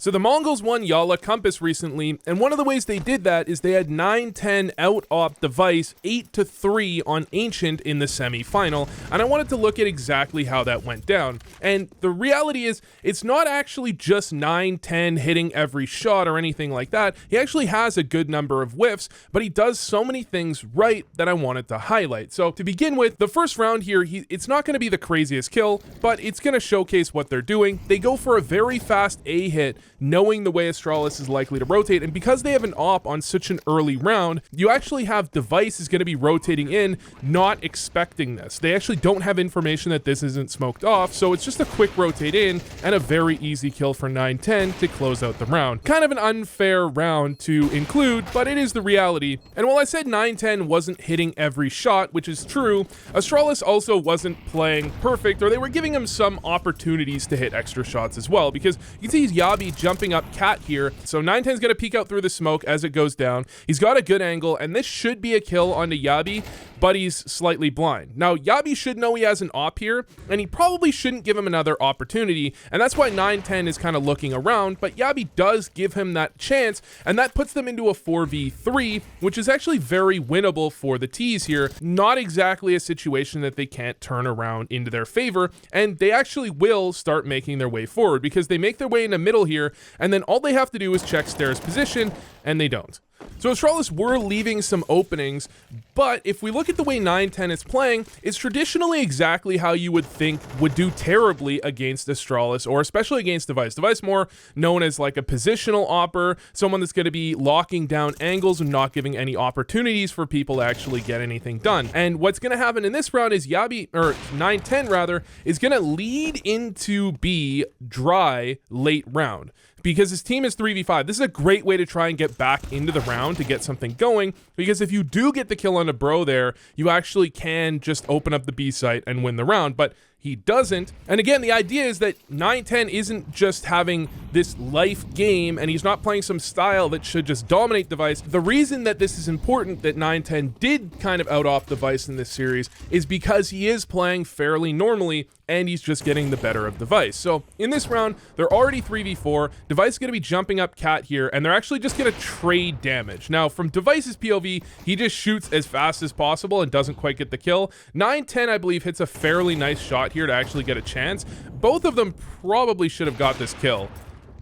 So the Mongols won Yala Compass recently, and one of the ways they did that is they had 9-10 Out AWPed Dev1ce 8-3 on Ancient in the semi-final, and I wanted to look at exactly how that went down. And the reality is, it's not actually just 9-10 hitting every shot or anything like that. He actually has a good number of whiffs, but he does so many things right that I wanted to highlight. So to begin with, the first round here, it's not going to be the craziest kill, but it's going to showcase what they're doing. They go for a very fast A hit, knowing the way Astralis is likely to rotate, and because they have an AWP on such an early round, you actually have Dev1ce is going to be rotating in, not expecting this. They actually don't have information that this isn't smoked off, so it's just a quick rotate in, and a very easy kill for 9-10 to close out the round. Kind of an unfair round to include, but it is the reality. And while I said 9-10 wasn't hitting every shot, which is true, Astralis also wasn't playing perfect, or they were giving him some opportunities to hit extra shots as well, because you can see Yabi jumping up Cat here, so 9-10's gonna peek out through the smoke as it goes down. He's got a good angle, and this should be a kill onto Yabi, but he's slightly blind. Now, Yabi should know he has an AWP here, and he probably shouldn't give him another opportunity, and that's why 9-10 is kind of looking around, but Yabi does give him that chance, and that puts them into a 4v3, which is actually very winnable for the T's here. Not exactly a situation that they can't turn around into their favor, and they actually will start making their way forward, because they make their way into middle here, and then all they have to do is check Stairs' position, and they don't. So Astralis were leaving some openings, but if we look at the way 9-10 is playing, it's traditionally exactly how you would think would do terribly against Astralis, or especially against Dev1ce. Dev1ce more known as like a positional AWPer, someone that's going to be locking down angles and not giving any opportunities for people to actually get anything done. And what's going to happen in this round is Yabi, or 9-10 rather, is going to lead into B dry late round, because his team is 3v5. This is a great way to try and get back into the round to get something going, because if you do get the kill on a bro there, you actually can just open up the B site and win the round, but he doesn't. And again, the idea is that 9-10 isn't just having this life game, and he's not playing some style that should just dominate Dev1ce. The reason that this is important, that 9-10 did kind of out AWP Dev1ce in this series, is because he is playing fairly normally, and he's just getting the better of Dev1ce. So in this round, they're already 3v4. Dev1ce is going to be jumping up Cat here, and they're actually just going to trade damage. Now, from Dev1ce's POV, he just shoots as fast as possible and doesn't quite get the kill. 9-10, I believe, hits a fairly nice shot here to actually get a chance. Both of them probably should have got this kill,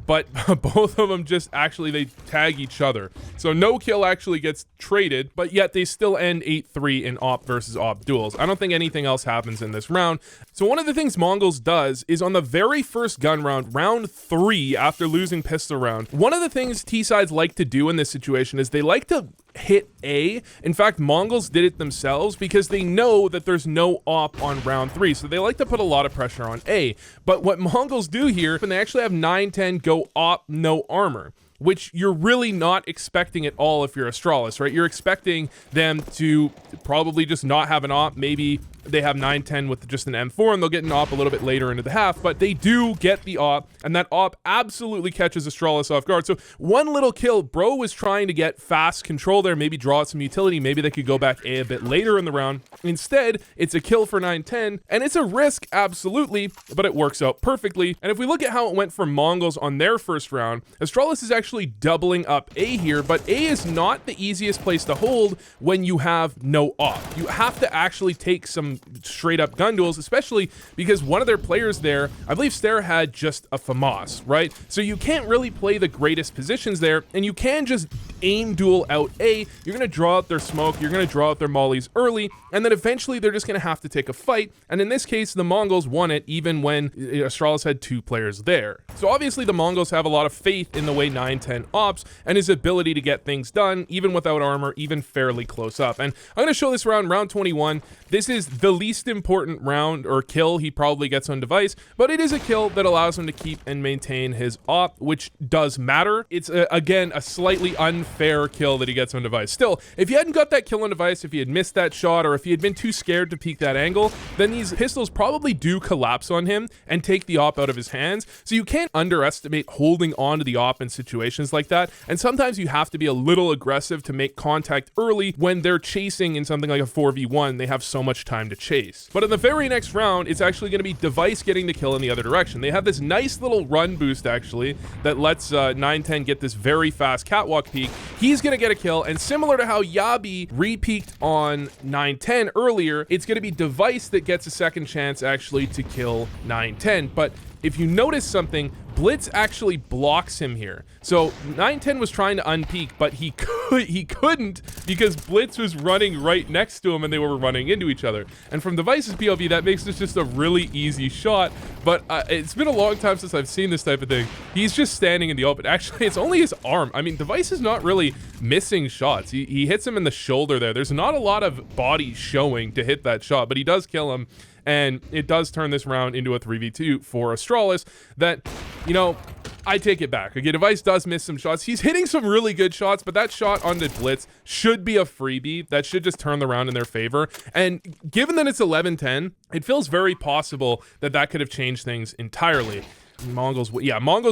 but both of them just actually, they tag each other. So no kill actually gets traded, but yet they still end 8-3 in AWP versus AWP duels. I don't think anything else happens in this round. So one of the things MongolZ does is on the very first gun round, round 3, after losing pistol round, one of the things T-sides like to do in this situation is they like to hit A. In fact, MongolZ did it themselves because they know that there's no AWP on round 3, so they like to put a lot of pressure on A. But what MongolZ do here, when they actually have 9-10 go AWP no armor, which you're really not expecting at all if you're Astralis, right? You're expecting them to probably just not have an AWP, maybe they have 9-10 with just an M4 and they'll get an AWP a little bit later into the half, but they do get the AWP, and that AWP absolutely catches Astralis off guard. So one little kill, bro was trying to get fast control there, maybe draw out some utility, maybe they could go back A a bit later in the round. Instead, it's a kill for 9-10, and it's a risk, absolutely, but it works out perfectly. And if we look at how it went for MongolZ on their first round, Astralis is actually doubling up A here, but A is not the easiest place to hold when you have no AWP. You have to actually take some straight up gun duels, especially because one of their players there, I believe Stair, had just a FAMAS, right? So you can't really play the greatest positions there, and you can just aim duel out A. You're going to draw out their smoke, you're going to draw out their mollies early, and then eventually they're just going to have to take a fight. And in this case, the MongolZ won it even when Astralis had 2 players there. So obviously the MongolZ have a lot of faith in the way 9-10 ops and his ability to get things done, even without armor, even fairly close up. And I'm going to show this round 21. This is the least important round or kill he probably gets on Dev1ce, but it is a kill that allows him to keep and maintain his AWP, which does matter. It's again a slightly unfair fair kill that he gets on Dev1ce. Still, if he hadn't got that kill on Dev1ce, if he had missed that shot, or if he had been too scared to peek that angle, then these pistols probably do collapse on him and take the AWP out of his hands. So you can't underestimate holding on to the AWP in situations like that. And sometimes you have to be a little aggressive to make contact early when they're chasing in something like a 4v1. They have so much time to chase. But in the very next round, it's actually going to be Dev1ce getting the kill in the other direction. They have this nice little run boost actually that lets 910 get this very fast catwalk peek. He's going to get a kill, and similar to how Yabi re-peeked on 910 earlier, it's going to be Dev1ce that gets a second chance actually to kill 910. But if you notice something, Blitz actually blocks him here. So 910 was trying to unpeek, but he couldn't because Blitz was running right next to him and they were running into each other. And from Dev1ce's POV, that makes this just a really easy shot. But it's been a long time since I've seen this type of thing. He's just standing in the open. Actually, it's only his arm. I mean, Dev1ce is not really missing shots. He hits him in the shoulder there. There's not a lot of body showing to hit that shot, but he does kill him. And it does turn this round into a 3v2 for Astralis that, you know, I take it back. Again, Dev1ce does miss some shots. He's hitting some really good shots, but that shot on the Blitz should be a freebie. That should just turn the round in their favor. And given that it's 11-10, it feels very possible that that could have changed things entirely. Mongols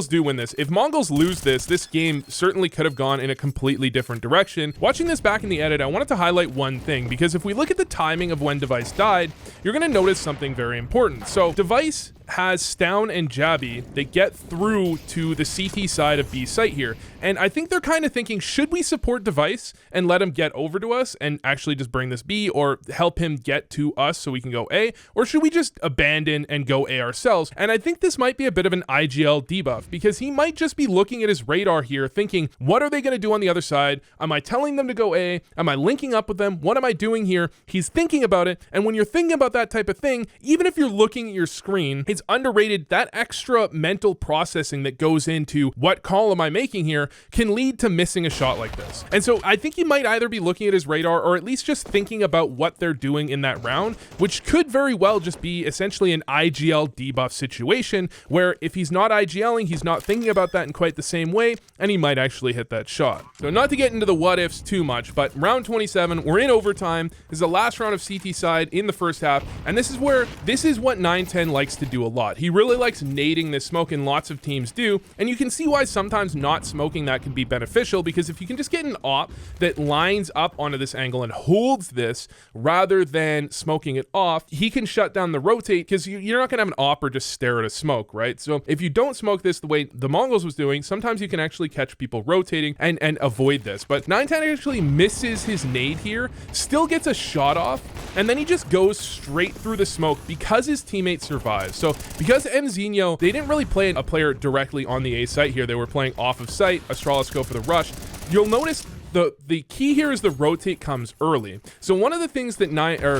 do win this. If Mongols lose this, this game certainly could have gone in a completely different direction. Watching this back in the edit, I wanted to highlight one thing, because if we look at the timing of when Dev1ce died, you're going to notice something very important. So Dev1ce has Stown and Jabby that get through to the CT side of B site here. And I think they're kind of thinking, should we support Dev1ce and let him get over to us and actually just bring this B, or help him get to us so we can go A? Or should we just abandon and go A ourselves? And I think this might be a bit of an IGL debuff, because he might just be looking at his radar here thinking, what are they going to do on the other side? Am I telling them to go A? Am I linking up with them? What am I doing here? He's thinking about it. And when you're thinking about that type of thing, even if you're looking at your screen, it's underrated. That extra mental processing that goes into what call am I making here can lead to missing a shot like this. And so I think he might either be looking at his radar, or at least just thinking about what they're doing in that round, which could very well just be essentially an IGL debuff situation, where if he's not IGLing, he's not thinking about that in quite the same way, and he might actually hit that shot. So not to get into the what ifs too much, but round 27, we're in overtime. This is the last round of CT side in the first half, and this is what 910 likes to do a lot. He really likes nading this smoke, and lots of teams do, and you can see why sometimes not smoking that can be beneficial, because if you can just get an AWP that lines up onto this angle and holds this rather than smoking it off, he can shut down the rotate, because you're not gonna have an AWPer just stare at a smoke, right? So if you don't smoke this the way the Mongols was doing, sometimes you can actually catch people rotating and avoid this. But 910 actually misses his nade here, still gets a shot off, and then he just goes straight through the smoke because his teammate survives. So because MongolZ, they didn't really play a player directly on the A site here, they were playing off of site. Astralis go for the rush. You'll notice the key here is the rotate comes early. So one of the things that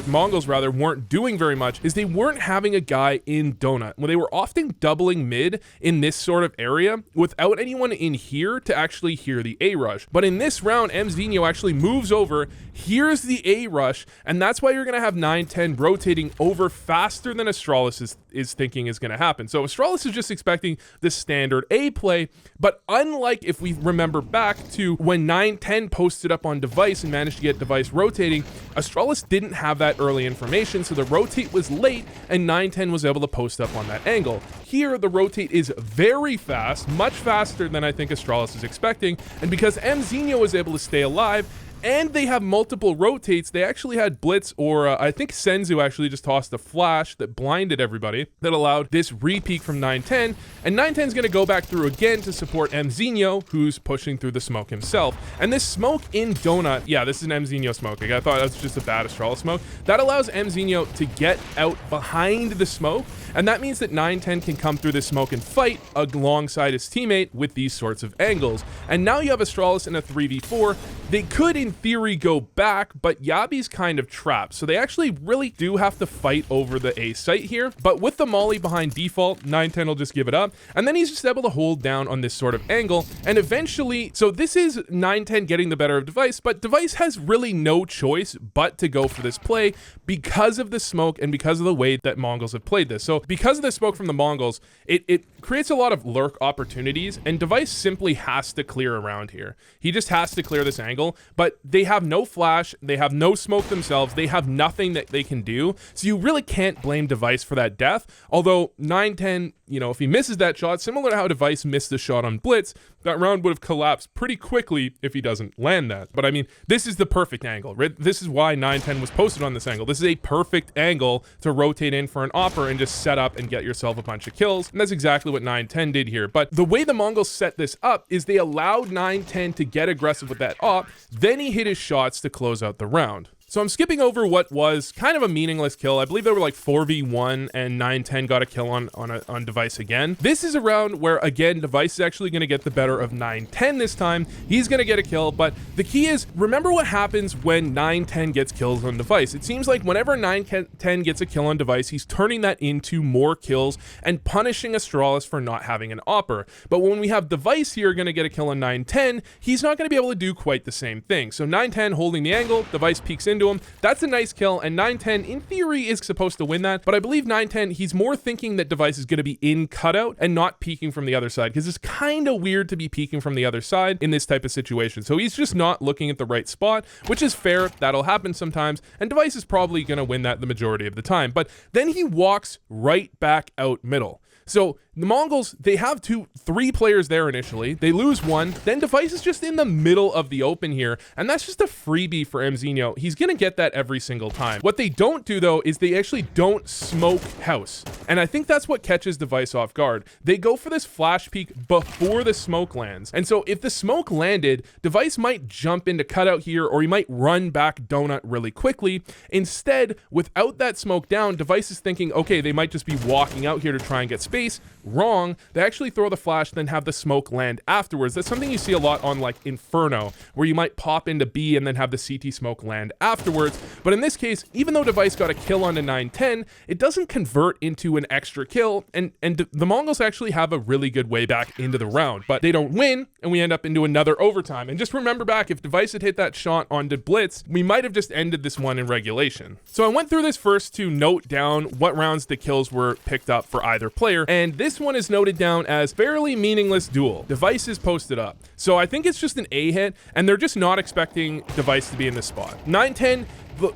Mongols weren't doing very much is they weren't having a guy in donut. Well, they were often doubling mid in this sort of area without anyone in here to actually hear the A rush. But in this round, MongolZ actually moves over, hears the A rush, and that's why you're gonna have 910 rotating over faster than Astralis is thinking is gonna happen. So Astralis is just expecting the standard A play, but unlike if we remember back to when 910 posted up on Dev1ce and managed to get Dev1ce rotating, Astralis didn't have that early information, so the rotate was late and 910 was able to post up on that angle. Here, the rotate is very fast, much faster than I think Astralis is expecting, and because MongolZ was able to stay alive, and they have multiple rotates, they actually had Blitz, or I think Senzu actually just tossed a flash that blinded everybody, that allowed this re-peek from 910, and 910's gonna go back through again to support MongolZ, who's pushing through the smoke himself. And this smoke in donut, yeah, this is an MongolZ smoke. I thought that was just a bad Astralis smoke. That allows MongolZ to get out behind the smoke, and that means that 910 can come through the smoke and fight alongside his teammate with these sorts of angles. And now you have Astralis in a 3v4. They could, in theory, go back, but Yabi's kind of trapped. So they actually really do have to fight over the A site here. But with the molly behind default, 910 will just give it up. And then he's just able to hold down on this sort of angle. And eventually, so this is 910 getting the better of Dev1ce, but Dev1ce has really no choice but to go for this play because of the smoke and because of the way that Mongols have played this. So because of the smoke from the Mongols, it creates a lot of lurk opportunities, and Dev1ce simply has to clear around here. He just has to clear this angle, but they have no flash, they have no smoke themselves, they have nothing that they can do, so you really can't blame Dev1ce for that death. Although 910, you know, if he misses that shot, similar to how Dev1ce missed the shot on Blitz, that round would have collapsed pretty quickly if he doesn't land that. But I mean, this is the perfect angle, right? This is why 910 was posted on this angle. This is a perfect angle to rotate in for an AWPer and just set up and get yourself a bunch of kills. And that's exactly what 910 did here. But the way the Mongols set this up is they allowed 910 to get aggressive with that AWP, then he hit his shots to close out the round. So I'm skipping over what was kind of a meaningless kill. I believe there were like 4v1 and 910 got a kill on Dev1ce again. This is a round where, again, Dev1ce is actually going to get the better of 910 this time. He's going to get a kill, but the key is, remember what happens when 910 gets kills on Dev1ce. It seems like whenever 910 gets a kill on Dev1ce, he's turning that into more kills and punishing Astralis for not having an AWPer. But when we have Dev1ce here going to get a kill on 910, he's not going to be able to do quite the same thing. So 910 holding the angle, Dev1ce peeks into him. That's a nice kill, and 910 in theory is supposed to win that, but I believe 910, he's more thinking that Dev1ce is going to be in cutout and not peeking from the other side, because it's kind of weird to be peeking from the other side in this type of situation. So he's just not looking at the right spot, which is fair. That'll happen sometimes, and Dev1ce is probably going to win that the majority of the time. But then he walks right back out middle. So the Mongols, they have 3 players there initially. They lose one. Then Dev1ce is just in the middle of the open here. And that's just a freebie for MZinho. He's going to get that every single time. What they don't do, though, is they actually don't smoke house. And I think that's what catches Dev1ce off guard. They go for this flash peek before the smoke lands. And so if the smoke landed, Dev1ce might jump into cutout here, or he might run back donut really quickly. Instead, without that smoke down, Dev1ce is thinking, okay, they might just be walking out here to try and get space. Wrong. They actually throw the flash, then have the smoke land afterwards. That's something you see a lot on like Inferno, where you might pop into B and then have the CT smoke land afterwards. But in this case, even though Dev1ce got a kill onto 910, it doesn't convert into an extra kill, and the Mongols actually have a really good way back into the round, but they don't win, and we end up into another overtime. And just remember back, if Dev1ce had hit that shot onto Blitz, we might have just ended this one in regulation. So I went through this first to note down what rounds the kills were picked up for either player, and this one is noted down as fairly meaningless duel. Dev1ce is posted up. So I think it's just an A hit, and they're just not expecting Dev1ce to be in this spot. 910,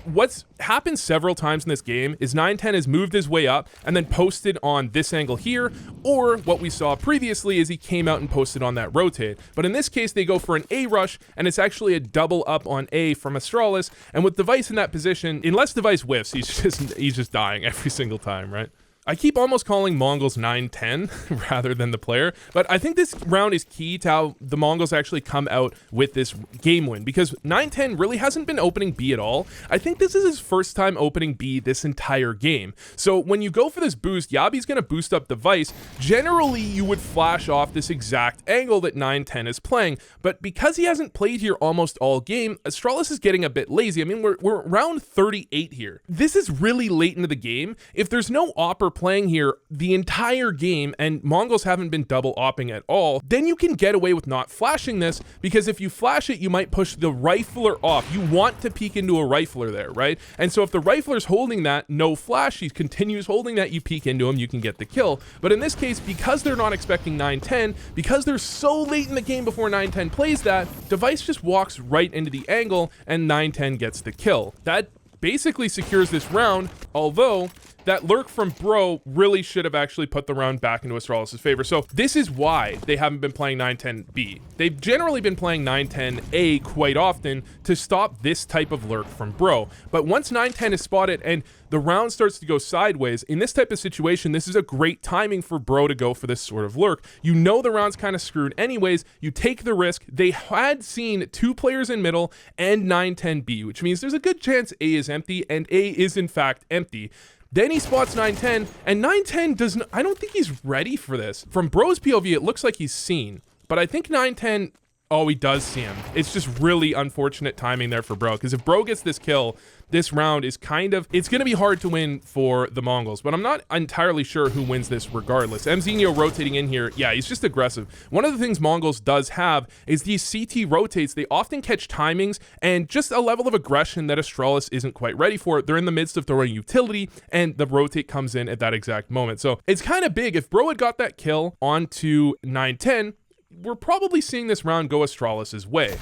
what's happened several times in this game is 910 has moved his way up and then posted on this angle here, or what we saw previously is he came out and posted on that rotate. But in this case, they go for an A rush, and it's actually a double up on A from Astralis, and with Dev1ce in that position, unless Dev1ce whiffs, he's just dying every single time, right? I keep almost calling Mongols 910 rather than the player, but I think this round is key to how the Mongols actually come out with this game win, because 910 really hasn't been opening B at all. I think this is his first time opening B this entire game. So when you go for this boost, Yabi's going to boost up Dev1ce. Generally, you would flash off this exact angle that 910 is playing, but because he hasn't played here almost all game, Astralis is getting a bit lazy. I mean, we're around 38 here. This is really late into the game. If there's no AWPer playing here the entire game and Mongols haven't been double opping at all, then you can get away with not flashing this, because if you flash it, you might push the rifler off. You want to peek into a rifler there, right? And so if the rifler's holding that, no flash, he continues holding that, you peek into him, you can get the kill. But in this case, because they're not expecting 910, because they're so late in the game before 910 plays that, Dev1ce just walks right into the angle and 910 gets the kill. That basically secures this round, although that lurk from Bro really should have actually put the round back into Astralis' favor. So this is why they haven't been playing 910B. They've generally been playing 910A quite often to stop this type of lurk from Bro. But once 910 is spotted and the round starts to go sideways, in this type of situation, this is a great timing for Bro to go for this sort of lurk. You know the round's kind of screwed anyways, you take the risk. They had seen 2 players in middle and 910B, which means there's a good chance A is empty, and A is in fact empty. Then he spots 910, and 910 I don't think he's ready for this. From Bro's POV, it looks like he's seen, but I think 910 Oh, he does see him. It's just really unfortunate timing there for Bro, because if Bro gets this kill, this round is it's going to be hard to win for the Mongols, but I'm not entirely sure who wins this regardless. MongolZ rotating in here, yeah, he's just aggressive. One of the things MongolZ does have is these CT rotates. They often catch timings and just a level of aggression that Astralis isn't quite ready for. They're in the midst of throwing utility, and the rotate comes in at that exact moment. So it's kind of big. If Bro had got that kill onto 910, we're probably seeing this round go Astralis's way.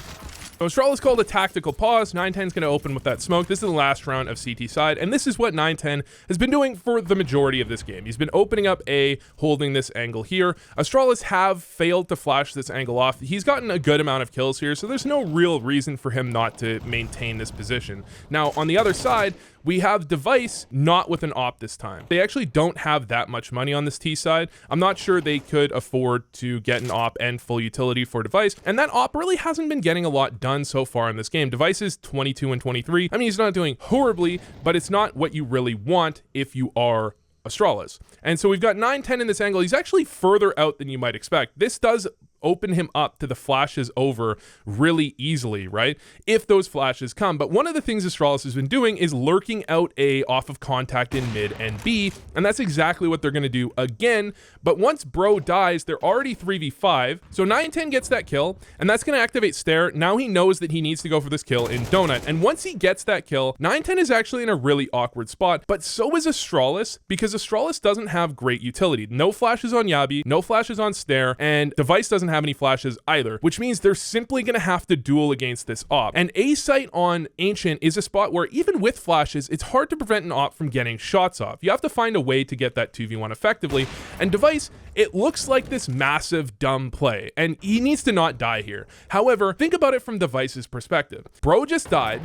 So Astralis called a tactical pause. 910's going to open with that smoke. This is the last round of CT side, and this is what 910 has been doing for the majority of this game. He's been opening up A, holding this angle here. Astralis have failed to flash this angle off. He's gotten a good amount of kills here, so there's no real reason for him not to maintain this position. Now, on the other side, we have Dev1ce not with an AWP this time. They actually don't have that much money on this T side. I'm not sure they could afford to get an AWP and full utility for Dev1ce, and that AWP really hasn't been getting a lot done so far in this game. Dev1ce is 22 and 23. I mean, he's not doing horribly, but it's not what you really want if you are Astralis. And so we've got 910 in this angle. He's actually further out than you might expect. This does open him up to the flashes over really easily, right? If those flashes come. But one of the things Astralis has been doing is lurking out A off of contact in mid and B, and that's exactly what they're going to do again. But once Bro dies, they're already 3v5. So 910 gets that kill, and that's going to activate Stare. Now he knows that he needs to go for this kill in Donut. And once he gets that kill, 910 is actually in a really awkward spot, but so is Astralis, because Astralis doesn't have great utility. No flashes on Yabi, no flashes on Stare, and Dev1ce doesn't have any flashes either, which means they're simply going to have to duel against this AWP. And A site on Ancient is a spot where even with flashes, it's hard to prevent an AWP from getting shots off. You have to find a way to get that 2v1 effectively. And Dev1ce, it looks like this massive dumb play, and he needs to not die here. However, think about it from Dev1ce's perspective. Bro just died.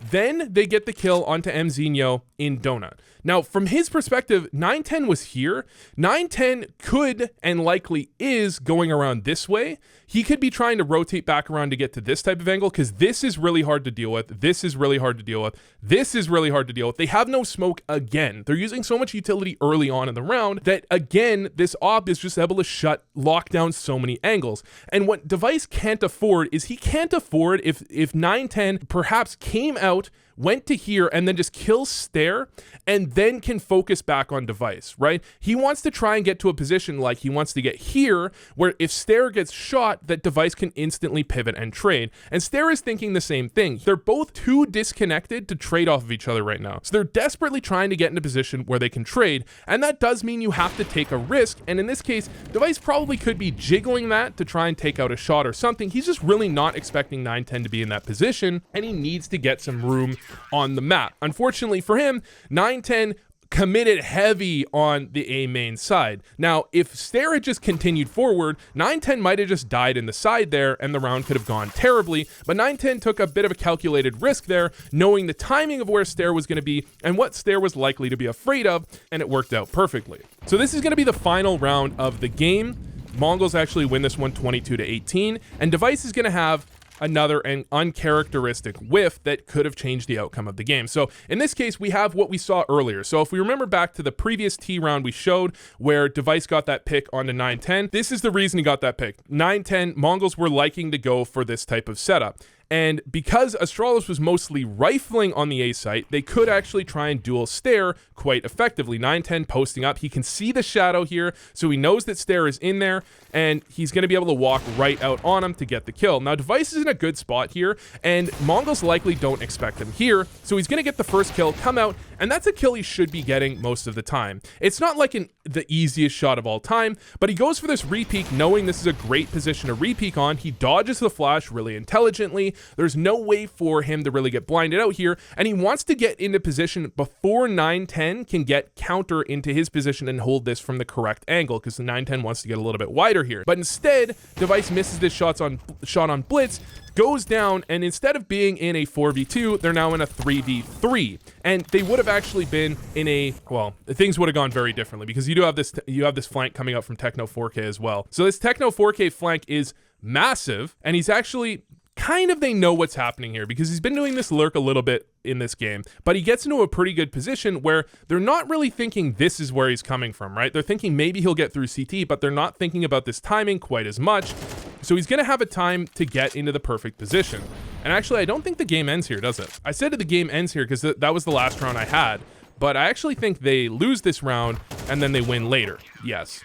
Then they get the kill onto MongolZ in Donut. Now, from his perspective, 910 was here. 910 could and likely is going around this way. He could be trying to rotate back around to get to this type of angle, because this is really hard to deal with. This is really hard to deal with. This is really hard to deal with. They have no smoke again. They're using so much utility early on in the round that, again, this AWP is just able to lock down so many angles. And what Dev1ce can't afford is he can't afford if 910 perhaps came out, went to here, and then just kills Stare, and then can focus back on Dev1ce, right? He wants to try and get to a position like he wants to get here, where if Stare gets shot, that Dev1ce can instantly pivot and trade. And Stare is thinking the same thing. They're both too disconnected to trade off of each other right now. So they're desperately trying to get in a position where they can trade, and that does mean you have to take a risk, and in this case, Dev1ce probably could be jiggling that to try and take out a shot or something. He's just really not expecting 910 to be in that position, and he needs to get some room on the map. Unfortunately for him, 910 committed heavy on the A main side. Now, if Stare had just continued forward, 910 might have just died in the side there, and the round could have gone terribly, but 910 took a bit of a calculated risk there, knowing the timing of where Stare was going to be and what Stare was likely to be afraid of, and it worked out perfectly. So this is going to be the final round of the game. Mongols actually win this one 22-18, and Dev1ce is going to have another and uncharacteristic whiff that could have changed the outcome of the game. So in this case, we have what we saw earlier. So if we remember back to the previous T round we showed where Dev1ce got that pick onto 910, this is the reason he got that pick. 910, Mongols were liking to go for this type of setup. And because Astralis was mostly rifling on the A site, they could actually try and duel Stare quite effectively. 910 posting up. He can see the shadow here, so he knows that Stare is in there, and he's going to be able to walk right out on him to get the kill. Now, Dev1ce is in a good spot here, and Mongols likely don't expect him here, so he's going to get the first kill, come out, and that's a kill he should be getting most of the time. It's not like the easiest shot of all time, but he goes for this re-peek knowing this is a great position to re-peek on. He dodges the flash really intelligently. There's no way for him to really get blinded out here, and he wants to get into position before 910 can get counter into his position and hold this from the correct angle, because the 910 wants to get a little bit wider here. But instead, Dev1ce misses this shot on Blitz, goes down, and instead of being in a 4v2, they're now in a 3v3. And they would have actually been in a, well, things would have gone very differently, because you have this flank coming up from Techno 4K as well. So this Techno 4K flank is massive, and he's actually kind of, they know what's happening here, because he's been doing this lurk a little bit in this game, but he gets into a pretty good position where they're not really thinking this is where he's coming from, right? They're thinking maybe he'll get through CT, but they're not thinking about this timing quite as much. So he's going to have a time to get into the perfect position. And actually, I don't think the game ends here, does it? I said the game ends here because that was the last round I had. But I actually think they lose this round and then they win later. Yes.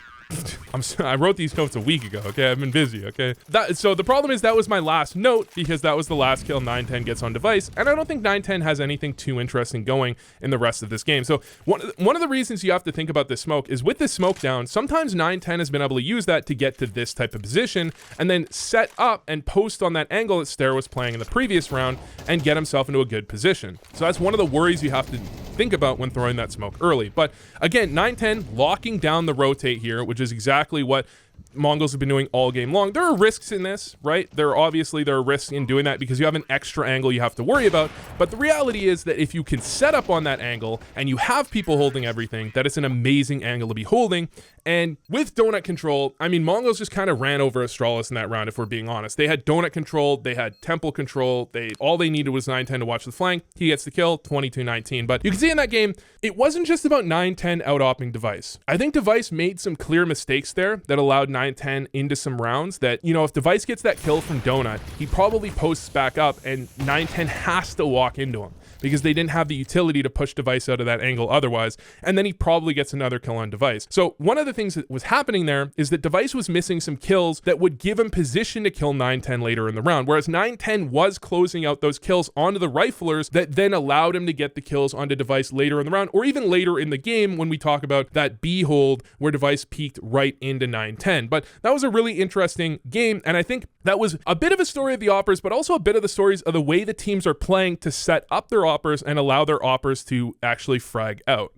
I wrote these notes a week ago, okay? I've been busy, okay? So the problem is that was my last note because that was the last kill 910 gets on device, and I don't think 910 has anything too interesting going in the rest of this game. So one of the reasons you have to think about this smoke is with this smoke down, sometimes 910 has been able to use that to get to this type of position and then set up and post on that angle that Stair was playing in the previous round and get himself into a good position. So that's one of the worries you have to think about when throwing that smoke early. But again, 910 locking down the rotate here, which is exactly what MongolZ have been doing all game long. There are risks in this, right? There are risks in doing that because you have an extra angle you have to worry about. But the reality is that if you can set up on that angle and you have people holding everything, that it's an amazing angle to be holding. And with donut control, I mean, MongolZ just kind of ran over Astralis in that round, if we're being honest. They had donut control, they had temple control, all they needed was 910 to watch the flank. He gets the kill, 22-19. But you can see in that game, it wasn't just about 910 out-opping Dev1ce. I think Dev1ce made some clear mistakes there that allowed 910 into some rounds that, you know, if Dev1ce gets that kill from donut, he probably posts back up and 910 has to walk into him because they didn't have the utility to push Dev1ce out of that angle otherwise, and then he probably gets another kill on Dev1ce. So one of the things that was happening there is that Dev1ce was missing some kills that would give him position to kill 910 later in the round, whereas 910 was closing out those kills onto the riflers that then allowed him to get the kills onto Dev1ce later in the round, or even later in the game when we talk about that B hold where Dev1ce peeked right into 910. But that was a really interesting game, and I think that was a bit of a story of the Oppers, but also a bit of the stories of the way the teams are playing to set up their Oppers and allow their Oppers to actually frag out.